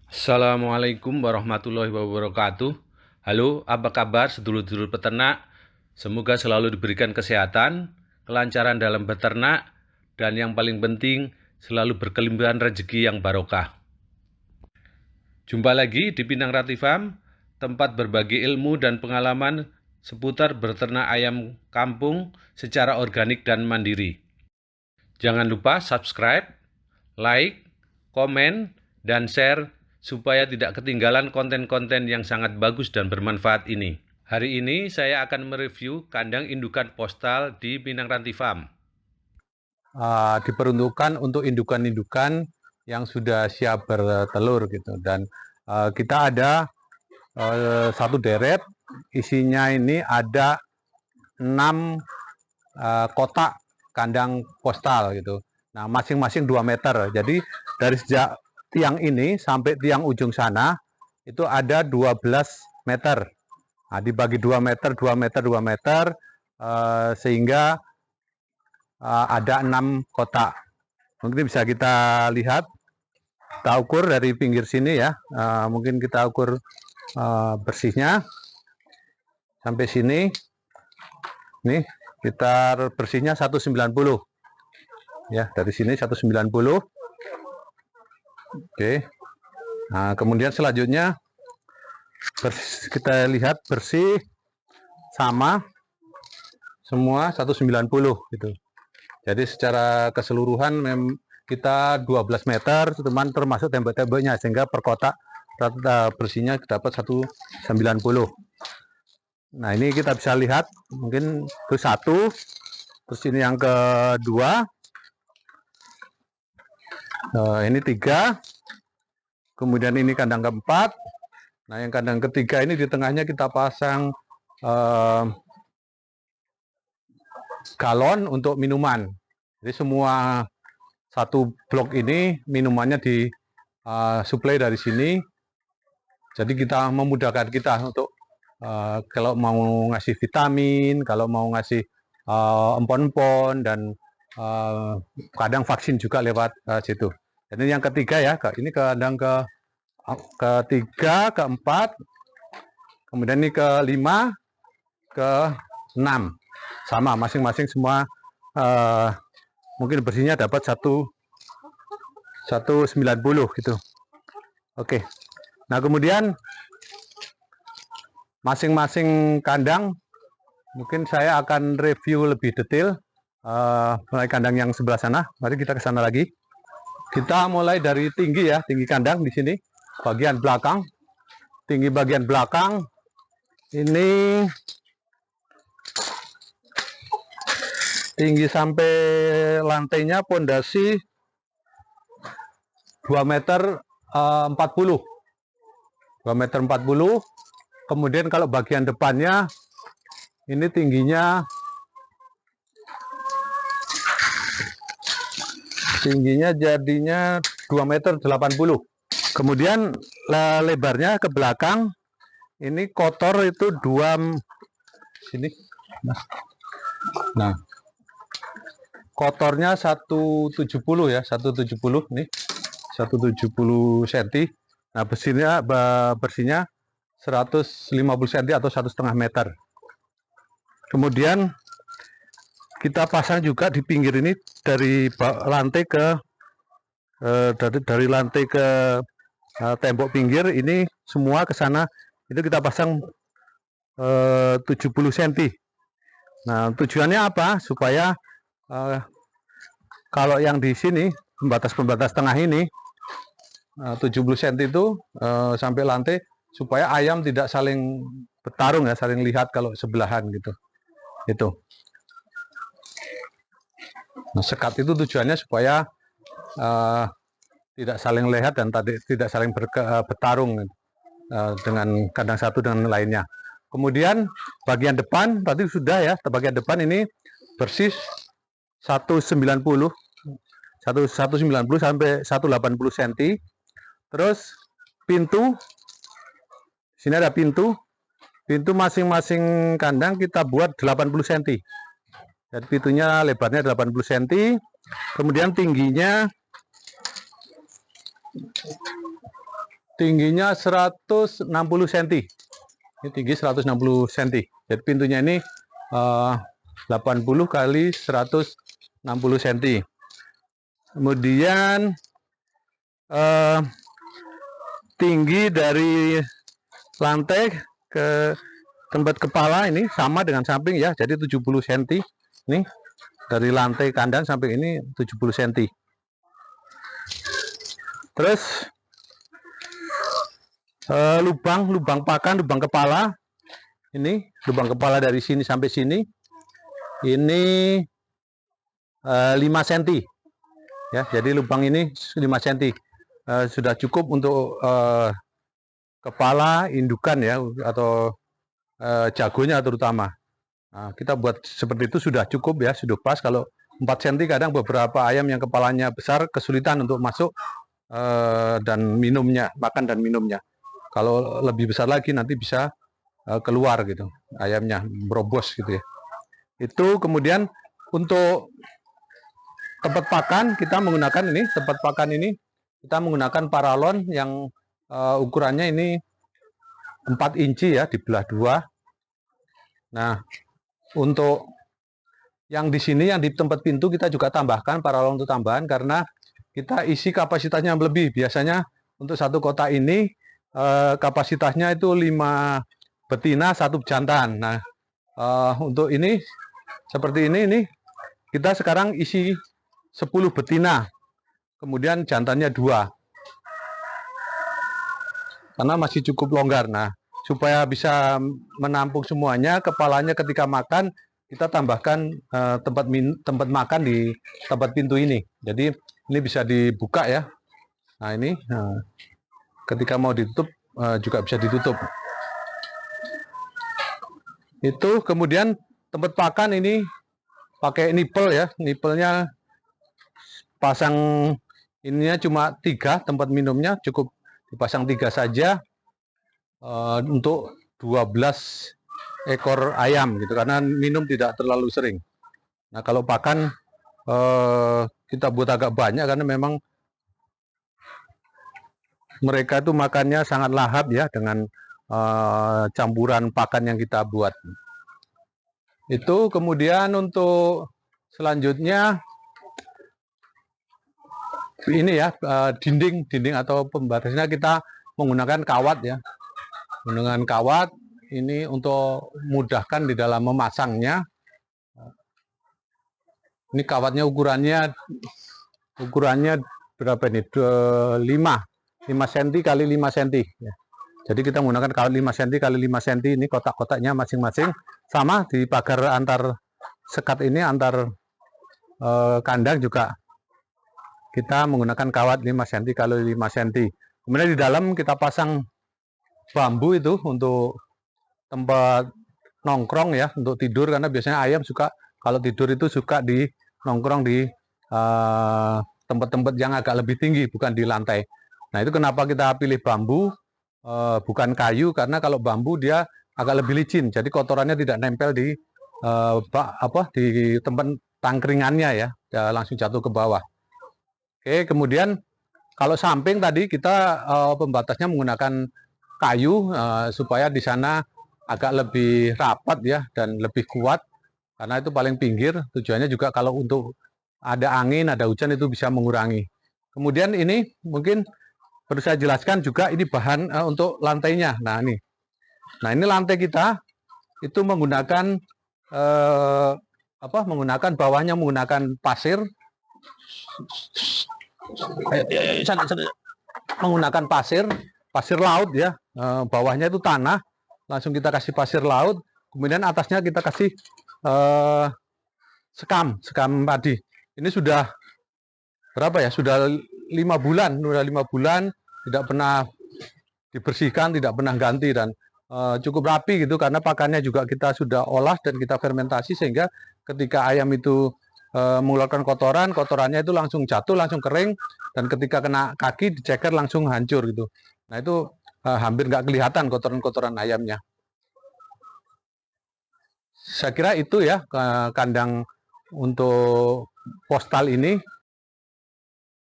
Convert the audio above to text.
Assalamualaikum warahmatullahi wabarakatuh. Halo, apa kabar sedulur-sedulur peternak? Semoga selalu diberikan kesehatan, kelancaran dalam beternak, dan yang paling penting selalu berkelimpahan rezeki yang barokah. Jumpa lagi di Pinang Rati Farm, tempat berbagi ilmu dan pengalaman seputar beternak ayam kampung secara organik dan mandiri. Jangan lupa subscribe, like, komen, dan share supaya tidak ketinggalan konten-konten yang sangat bagus dan bermanfaat ini. Hari ini saya akan mereview kandang indukan postal di Pinang Ranti Farm. Diperuntukkan untuk indukan-indukan yang sudah siap bertelur gitu, dan kita ada satu deret, isinya ini ada 6 kotak kandang postal gitu. Nah, masing-masing 2 meter. Jadi dari sejak tiang ini sampai tiang ujung sana itu ada 12 meter. Nah, dibagi 2 meter, 2 meter, 2 meter, sehingga ada 6 kotak. Mungkin bisa kita lihat, kita ukur dari pinggir sini ya. Mungkin kita ukur bersihnya sampai sini. Nih, kita bersihnya 190. Ya, dari sini 190. Oke. Nah, kemudian selanjutnya kita lihat bersih sama semua 190 gitu. Jadi secara keseluruhan kita 12 meter, teman, termasuk tembok-temboknya, sehingga per kotak rata bersihnya dapat 190. Nah, ini kita bisa lihat, mungkin itu satu, terus ini yang kedua, ini tiga, kemudian ini kandang keempat. Nah, yang kandang ketiga ini di tengahnya kita pasang galon untuk minuman. Jadi semua satu blok ini minumannya disuplai dari sini. Jadi kita memudahkan kita untuk kalau mau ngasih vitamin, kalau mau ngasih empon-empon, dan kadang vaksin juga lewat situ. Dan ini yang ketiga ya, ini kandang ketiga, keempat, kemudian ini kelima, keenam, sama masing-masing semua mungkin bersihnya dapat 190 gitu. Oke. Nah, kemudian masing-masing kandang mungkin saya akan review lebih detail mulai kandang yang sebelah sana. Mari kita ke sana lagi. Kita mulai dari tinggi ya, tinggi kandang di sini, bagian belakang. Tinggi bagian belakang ini tinggi sampai lantainya pondasi 2 meter 40. 2 meter 40. Kemudian kalau bagian depannya ini tingginya jadinya 2 meter 80. Kemudian lebarnya ke belakang ini kotor itu 2 sini. Nah, kotornya 170 ya, 170 nih. 170 cm. Nah, bersihnya 150 cm atau 1,5 meter. Kemudian kita pasang juga di pinggir ini dari lantai ke tembok pinggir ini semua ke sana itu kita pasang 70 cm. Nah, tujuannya apa? Supaya kalau yang di sini pembatas tengah ini 70 cm itu sampai lantai, supaya ayam tidak saling bertarung ya, saling lihat kalau sebelahan gitu. Itu. Nah, sekat itu tujuannya supaya tidak saling lihat dan tidak saling bertarung dengan kandang satu dengan lainnya. Kemudian bagian depan tadi sudah ya, bagian depan ini bersih 190 sampai 180 cm. Terus pintu, sini ada pintu masing-masing kandang kita buat 80 cm. Jadi pintunya lebarnya 80 cm. Kemudian tingginya tingginya 160 cm. Ini tinggi 160 cm. Jadi pintunya ini 80 kali 160 cm. Kemudian tinggi dari lantai ke tempat kepala ini sama dengan samping ya, jadi 70 cm. Ini dari lantai kandang sampai ini 70 cm. Terus lubang pakan, lubang kepala. Ini lubang kepala dari sini sampai sini. Ini 5 cm. Ya, jadi lubang ini 5 cm. Sudah cukup untuk kepala indukan ya, atau jagonya terutama. Nah, kita buat seperti itu sudah cukup ya, sudah pas. Kalau 4 cm kadang beberapa ayam yang kepalanya besar kesulitan untuk masuk dan minumnya, makan dan minumnya. Kalau lebih besar lagi nanti bisa keluar gitu, ayamnya berobos gitu ya. Itu kemudian untuk tempat pakan kita menggunakan ini, tempat pakan ini kita menggunakan paralon yang ukurannya ini 4 inci ya, dibelah 2. Nah, untuk yang di sini, yang di tempat pintu kita juga tambahkan paralon untuk tambahan karena kita isi kapasitasnya lebih. Biasanya untuk satu kotak ini kapasitasnya itu 5 betina 1 jantan. Nah, untuk ini seperti ini kita sekarang isi 10 betina, kemudian jantannya 2 karena masih cukup longgar. Nah, supaya bisa menampung semuanya, kepalanya ketika makan kita tambahkan tempat makan di tempat pintu ini. Jadi ini bisa dibuka ya. Nah ini ketika mau ditutup juga bisa ditutup. Itu kemudian tempat pakan ini pakai nipel ya, nipelnya pasang ininya cuma 3, tempat minumnya cukup dipasang 3 saja untuk 12 ekor ayam gitu, karena minum tidak terlalu sering. Nah kalau pakan kita buat agak banyak karena memang mereka itu makannya sangat lahap ya dengan campuran pakan yang kita buat. Itu kemudian untuk selanjutnya ini ya, dinding atau pembatasnya kita menggunakan kawat ya, menggunakan kawat ini untuk mudahkan di dalam memasangnya. Ini kawatnya ukurannya berapa ini? 5 cm kali 5 cm ya. Jadi kita menggunakan kawat 5 cm kali 5 cm. Ini kotak-kotaknya masing-masing sama. Di pagar antar sekat ini, antar kandang juga kita menggunakan kawat 5 cm kali 5 cm. Kemudian di dalam kita pasang bambu itu untuk tempat nongkrong ya, untuk tidur, karena biasanya ayam suka kalau tidur itu suka di nongkrong di tempat-tempat yang agak lebih tinggi, bukan di lantai. Nah itu kenapa kita pilih bambu bukan kayu, karena kalau bambu dia agak lebih licin, jadi kotorannya tidak nempel di di tempat tangkringannya ya, langsung jatuh ke bawah. Oke, kemudian kalau samping tadi kita pembatasnya menggunakan kayu supaya di sana agak lebih rapat ya dan lebih kuat, karena itu paling pinggir. Tujuannya juga kalau untuk ada angin, ada hujan itu bisa mengurangi. Kemudian ini mungkin perlu saya jelaskan juga, ini bahan untuk lantainya. Nah ini lantai kita itu menggunakan menggunakan bawahnya menggunakan pasir, menggunakan pasir laut ya. Bawahnya itu tanah, langsung kita kasih pasir laut, kemudian atasnya kita kasih sekam padi. Ini sudah berapa ya? Sudah 5 bulan, tidak pernah dibersihkan, tidak pernah ganti, dan cukup rapi gitu, karena pakannya juga kita sudah olah dan kita fermentasi, sehingga ketika ayam itu mengeluarkan kotorannya itu langsung jatuh, langsung kering, dan ketika kena kaki diceker langsung hancur gitu. Nah itu hampir nggak kelihatan kotoran ayamnya. Saya kira itu ya kandang untuk postal ini.